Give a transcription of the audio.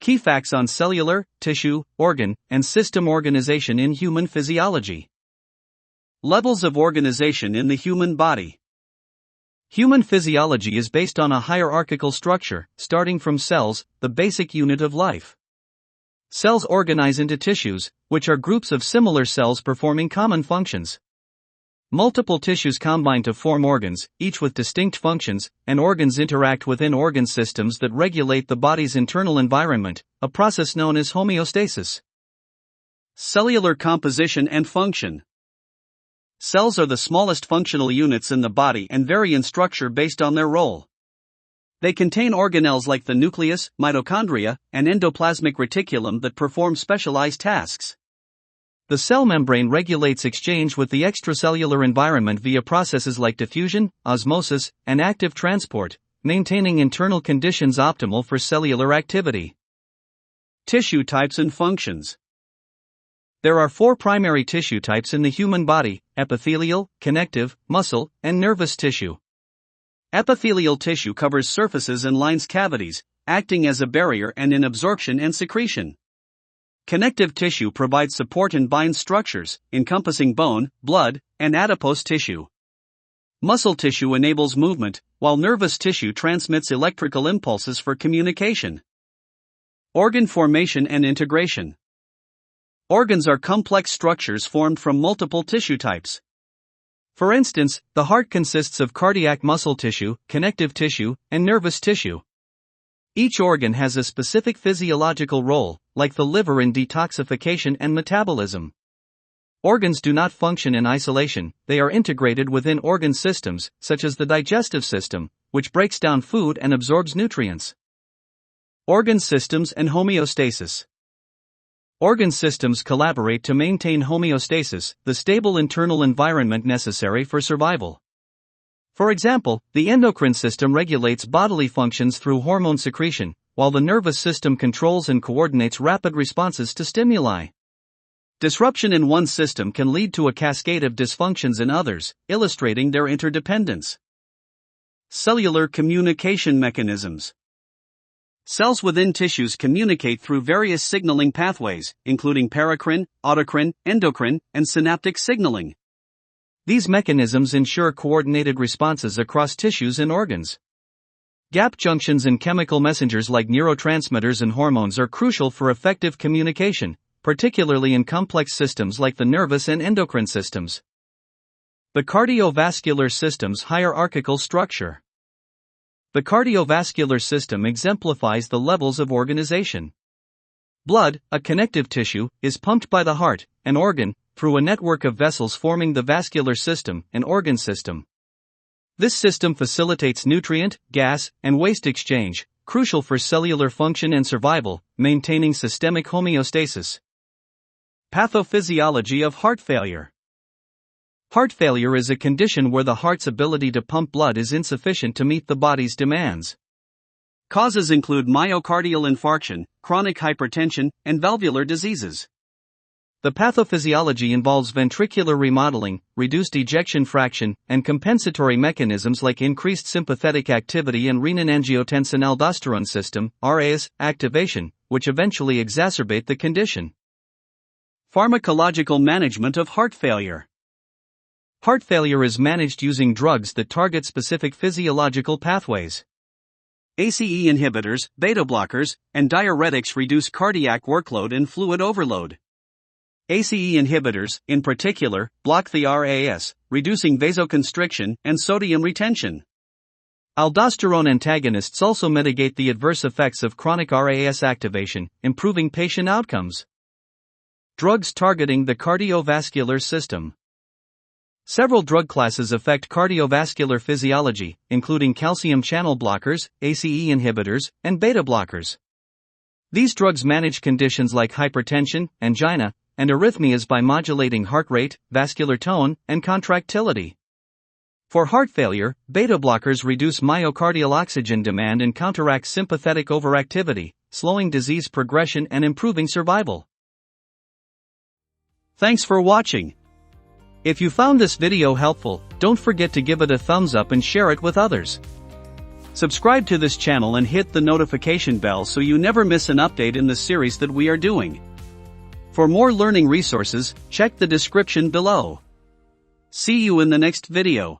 Key facts on cellular, tissue, organ, and system organization in human physiology. Levels of organization in the human body. Human physiology is based on a hierarchical structure, starting from cells, the basic unit of life. Cells organize into tissues, which are groups of similar cells performing common functions. Multiple tissues combine to form organs, each with distinct functions, and organs interact within organ systems that regulate the body's internal environment, a process known as homeostasis. Cellular composition and function. Cells are the smallest functional units in the body and vary in structure based on their role. They contain organelles like the nucleus, mitochondria, and endoplasmic reticulum that perform specialized tasks. The cell membrane regulates exchange with the extracellular environment via processes like diffusion, osmosis, and active transport, maintaining internal conditions optimal for cellular activity. Tissue types and functions. There are 4 primary tissue types in the human body: epithelial, connective, muscle, and nervous tissue. Epithelial tissue covers surfaces and lines cavities, acting as a barrier and in absorption and secretion. Connective tissue provides support and binds structures, encompassing bone, blood, and adipose tissue. Muscle tissue enables movement, while nervous tissue transmits electrical impulses for communication. Organ formation and integration. Organs are complex structures formed from multiple tissue types. For instance, the heart consists of cardiac muscle tissue, connective tissue, and nervous tissue. Each organ has a specific physiological role, like the liver in detoxification and metabolism. Organs do not function in isolation, they are integrated within organ systems, such as the digestive system, which breaks down food and absorbs nutrients. Organ systems and homeostasis. Organ systems collaborate to maintain homeostasis, the stable internal environment necessary for survival. For example, the endocrine system regulates bodily functions through hormone secretion, while the nervous system controls and coordinates rapid responses to stimuli. Disruption in one system can lead to a cascade of dysfunctions in others, illustrating their interdependence. Cellular communication mechanisms. Cells within tissues communicate through various signaling pathways, including paracrine, autocrine, endocrine, and synaptic signaling. These mechanisms ensure coordinated responses across tissues and organs. Gap junctions in chemical messengers like neurotransmitters and hormones are crucial for effective communication, particularly in complex systems like the nervous and endocrine systems. The cardiovascular system's hierarchical structure. The cardiovascular system exemplifies the levels of organization. Blood, a connective tissue, is pumped by the heart, an organ, through a network of vessels forming the vascular system, an organ system. This system facilitates nutrient, gas, and waste exchange, crucial for cellular function and survival, maintaining systemic homeostasis. Pathophysiology of heart failure. Heart failure is a condition where the heart's ability to pump blood is insufficient to meet the body's demands. Causes include myocardial infarction, chronic hypertension, and valvular diseases. The pathophysiology involves ventricular remodeling, reduced ejection fraction, and compensatory mechanisms like increased sympathetic activity and renin-angiotensin-aldosterone system (RAS) activation, which eventually exacerbate the condition. Pharmacological management of heart failure. Heart failure is managed using drugs that target specific physiological pathways. ACE inhibitors, beta blockers, and diuretics reduce cardiac workload and fluid overload. ACE inhibitors, in particular, block the RAS, reducing vasoconstriction and sodium retention. Aldosterone antagonists also mitigate the adverse effects of chronic RAS activation, improving patient outcomes. Drugs targeting the cardiovascular system. Several drug classes affect cardiovascular physiology, including calcium channel blockers, ACE inhibitors, and beta blockers. These drugs manage conditions like hypertension, angina, and arrhythmias by modulating heart rate, vascular tone, and contractility. For heart failure, beta blockers reduce myocardial oxygen demand and counteract sympathetic overactivity, slowing disease progression and improving survival. Thanks for watching. If you found this video helpful, don't forget to give it a thumbs up and share it with others. Subscribe to this channel and hit the notification bell so you never miss an update in the series that we are doing. For more learning resources, check the description below. See you in the next video.